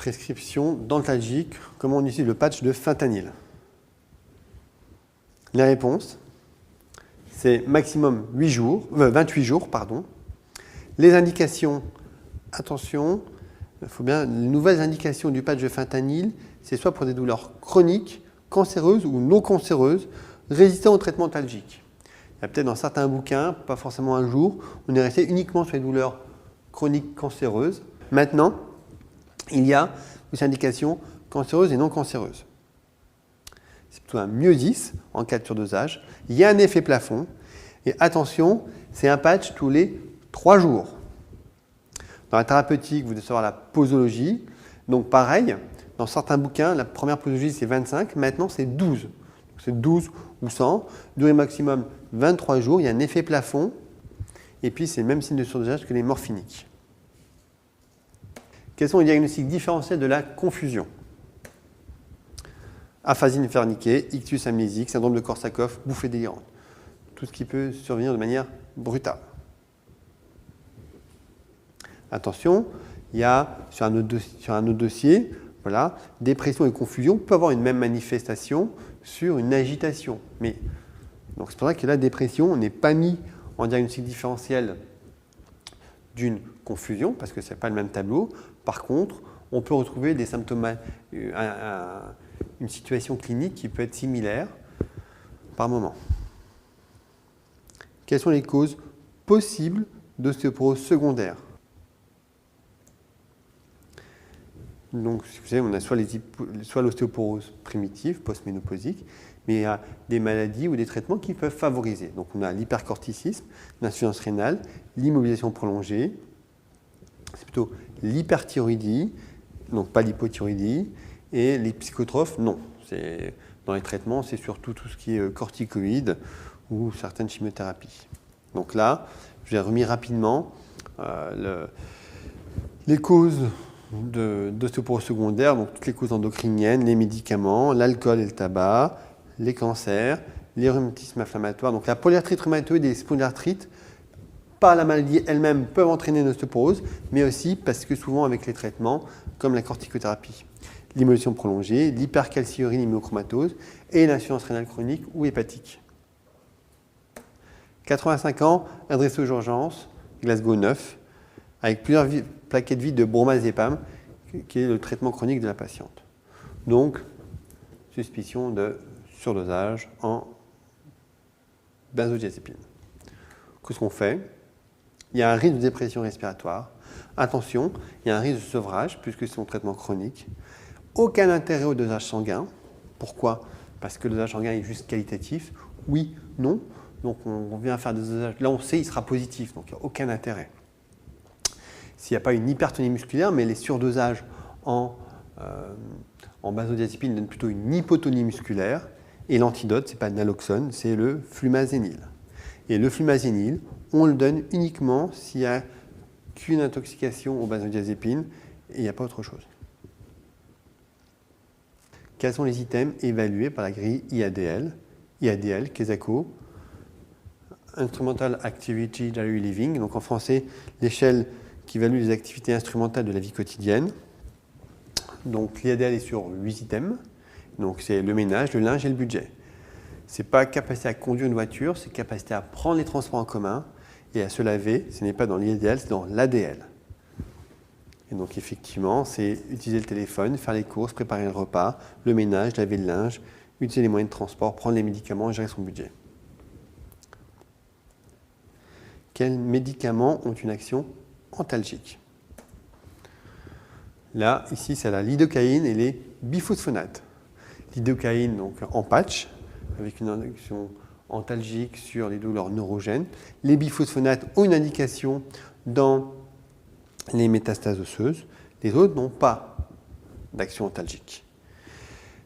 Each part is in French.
prescription dentalgique, comment on utilise le patch de fentanyl? Les réponses, c'est maximum 28 jours. Les indications, attention, il faut bien, les nouvelles indications du patch de fentanyl, c'est soit pour des douleurs chroniques, cancéreuses ou non cancéreuses, résistant au traitement dentalgique. Il y a peut-être dans certains bouquins, pas forcément un jour, on est resté uniquement sur les douleurs chroniques cancéreuses. Maintenant, il y a des indications cancéreuses et non cancéreuses. C'est plutôt un mieux 10 en cas de surdosage. Il y a un effet plafond. Et attention, c'est un patch tous les 3 jours. Dans la thérapeutique, vous devez savoir la posologie. Donc pareil, dans certains bouquins, la première posologie c'est 25, maintenant c'est 12. C'est 12 ou 100. Durée maximum 23 jours, il y a un effet plafond. Et puis c'est le même signe de surdosage que les morphiniques. Quels sont les diagnostics différentiels de la confusion? Aphasie néphrénique, ictus amnésique, syndrome de Korsakoff, bouffée délirante. Tout ce qui peut survenir de manière brutale. Attention, il y a sur un autre dossier, voilà, dépression et confusion peuvent avoir une même manifestation sur une agitation. Mais donc c'est pour ça que la dépression n'est pas mis en diagnostic différentiel d'une confusion, parce que ce n'est pas le même tableau. Par contre, on peut retrouver des symptômes, une situation clinique qui peut être similaire par moment. Quelles sont les causes possibles d'ostéoporose secondaire? Donc, vous savez, on a soit l'ostéoporose primitive, post-ménopausique, mais il y a des maladies ou des traitements qui peuvent favoriser. Donc, on a l'hypercorticisme, l'insuffisance rénale, l'immobilisation prolongée, c'est plutôt l'hyperthyroïdie, donc pas l'hypothyroïdie, et les psychotrophes, non. Dans les traitements, c'est surtout tout ce qui est corticoïdes ou certaines chimiothérapies. Donc là, je vais remis rapidement les causes d'ostéoporose secondaire, donc toutes les causes endocriniennes, les médicaments, l'alcool et le tabac, les cancers, les rhumatismes inflammatoires. Donc la polyarthrite rhumatoïde et les spondylarthrites, par la maladie elle-même, peuvent entraîner une ostéoporose, mais aussi parce que souvent avec les traitements, comme la corticothérapie, l'immobilisation prolongée, l'hypercalciurie, l'immunochromatose et l'insuffisance rénale chronique ou hépatique. 85 ans, adressé aux urgences, Glasgow 9, avec plusieurs plaquettes vides de bromazépam, qui est le traitement chronique de la patiente. Donc, suspicion de surdosage en benzodiazépine. Qu'est-ce qu'on fait? Il y a un risque de dépression respiratoire. Attention, il y a un risque de sevrage, puisque c'est un traitement chronique. Aucun intérêt au dosage sanguin. Pourquoi? Parce que le dosage sanguin est juste qualitatif. Oui, non. Donc on vient faire des dosages. Là, on sait qu'il sera positif, donc il n'y a aucun intérêt. S'il n'y a pas une hypertonie musculaire, mais les surdosages en benzodiazépine donnent plutôt une hypotonie musculaire. Et l'antidote, ce n'est pas le naloxone, c'est le flumazénil. Et le flumazénil, on le donne uniquement s'il n'y a qu'une intoxication aux benzodiazépines et il n'y a pas autre chose. Quels sont les items évalués par la grille IADL? IADL, Kesako, Instrumental Activity Daily Living, donc en français, l'échelle qui évalue les activités instrumentales de la vie quotidienne. Donc l'IADL est sur 8 items, donc c'est le ménage, le linge et le budget. Ce n'est pas capacité à conduire une voiture, c'est capacité à prendre les transports en commun et à se laver. Ce n'est pas dans l'IADL, c'est dans l'ADL. Et donc effectivement, c'est utiliser le téléphone, faire les courses, préparer le repas, le ménage, laver le linge, utiliser les moyens de transport, prendre les médicaments, gérer son budget. Quels médicaments ont une action antalgique? Là, ici, c'est la lidocaïne et les biphosphonates. Lidocaïne, donc en patch, avec une action antalgique sur les douleurs neurogènes. Les biphosphonates ont une indication dans les métastases osseuses. Les autres n'ont pas d'action antalgique.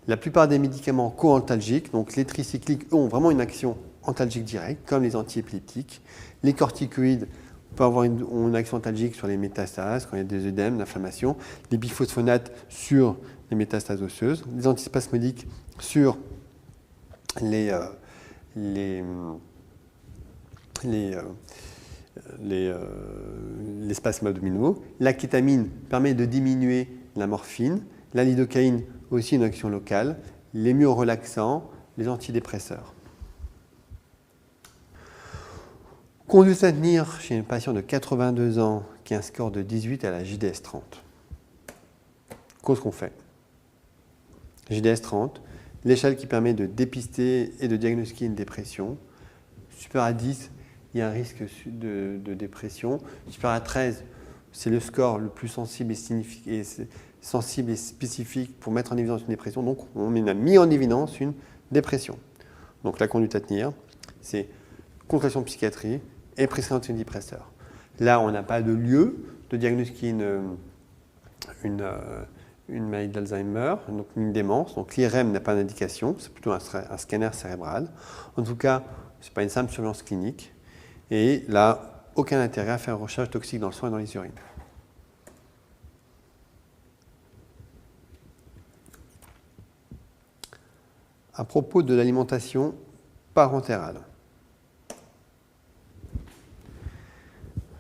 La plupart des médicaments co-antalgiques, donc les tricycliques, ont vraiment une action antalgique directe, comme les antiépileptiques. Les corticoïdes peuvent avoir une action antalgique sur les métastases, quand il y a des œdèmes, l'inflammation. Les biphosphonates sur les métastases osseuses. Les antispasmodiques sur les spasmes abdominaux. La kétamine permet de diminuer la morphine, la lidocaïne aussi une action locale, les myorelaxants, les antidépresseurs. Conduite à tenir chez une patiente de 82 ans qui a un score de 18 à la JDS 30. Qu'est-ce qu'on fait? JDS 30, l'échelle qui permet de dépister et de diagnostiquer une dépression. Supérieur à 10, il y a un risque de dépression. Supérieur à 13, c'est le score le plus sensible et spécifique pour mettre en évidence une dépression. Donc, on a mis en évidence une dépression. Donc, la conduite à tenir, c'est consultation de psychiatrie et prescription d'antidépresseurs. Là, on n'a pas de lieu de diagnostiquer une maladie d'Alzheimer, donc une démence. Donc, l'IRM n'a pas d'indication, c'est plutôt un scanner cérébral. En tout cas, ce n'est pas une simple surveillance clinique. Et là, aucun intérêt à faire une recherche toxique dans le sang et dans les urines. À propos de l'alimentation parentérale.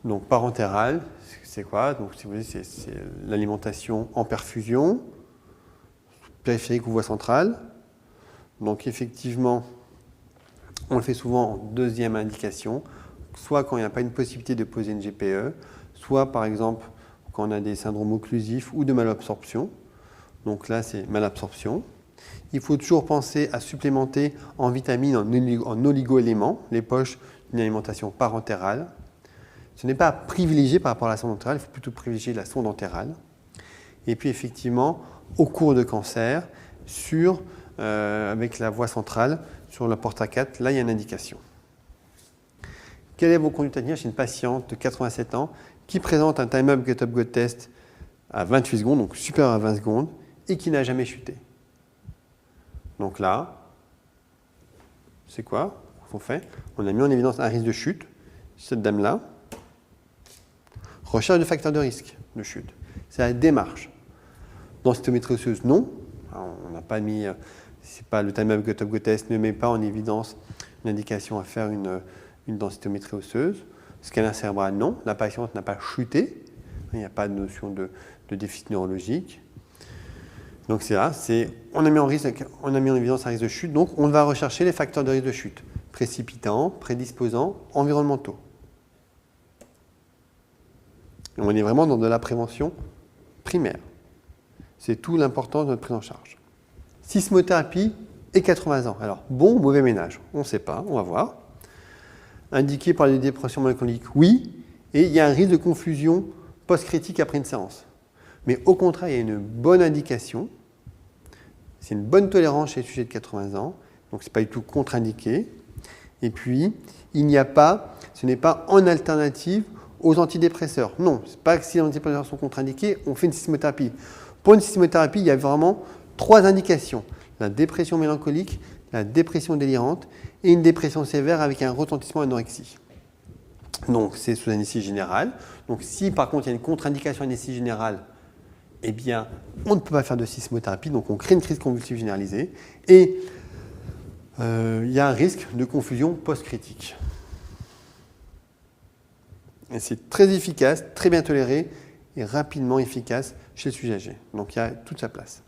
Donc, parentérale, c'est quoi? Donc, si vous voulez, c'est l'alimentation en perfusion, périphérique ou voie centrale. Donc, effectivement, on le fait souvent en deuxième indication, soit quand il n'y a pas une possibilité de poser une GPE, soit par exemple quand on a des syndromes occlusifs ou de malabsorption. Donc là, c'est malabsorption. Il faut toujours penser à supplémenter en vitamines, en oligo-éléments, les poches d'une alimentation parentérale. Ce n'est pas à privilégier par rapport à la sonde entérale, il faut plutôt privilégier la sonde entérale. Et puis effectivement, au cours de cancer, avec la voie centrale, sur la porte A4, là il y a une indication. Quelle est vos conduites à tenir chez une patiente de 87 ans qui présente un time-up get-up go test à 28 secondes, donc supérieur à 20 secondes, et qui n'a jamais chuté? Donc là, c'est quoi qu'on fait? On a mis en évidence un risque de chute, cette dame-là. Recherche de facteurs de risque de chute. C'est la démarche. Densitométrie osseuse, non. Alors, on n'a pas mis, c'est pas le time-up get-up go test ne met pas en évidence une indication à faire une densitométrie osseuse. Scanner cérébral, non. La patiente n'a pas chuté. Il n'y a pas de notion de déficit neurologique. Donc c'est là, on a mis en évidence un risque de chute, donc on va rechercher les facteurs de risque de chute, précipitants, prédisposants, environnementaux. Et on est vraiment dans de la prévention primaire. C'est tout l'importance de notre prise en charge. Sismothérapie et 80 ans. Alors, bon ou mauvais ménage? On ne sait pas, on va voir. Indiqué par les dépressions mélancoliques, oui, et il y a un risque de confusion post-critique après une séance. Mais au contraire, il y a une bonne indication. C'est une bonne tolérance chez les sujets de 80 ans. Donc, ce n'est pas du tout contre-indiqué. Et puis, ce n'est pas en alternative aux antidépresseurs. Non, ce n'est pas que si les antidépresseurs sont contre-indiqués, on fait une sismothérapie. Pour une sismothérapie, il y a vraiment 3 indications. La dépression mélancolique, la dépression délirante et une dépression sévère avec un retentissement anorexie. Donc, c'est sous anesthésie générale. Donc, si par contre, il y a une contre-indication anesthésie générale, eh bien, on ne peut pas faire de sismothérapie, donc on crée une crise convulsive généralisée et il y a un risque de confusion post-critique. Et c'est très efficace, très bien toléré et rapidement efficace chez le sujet âgé. Donc il y a toute sa place.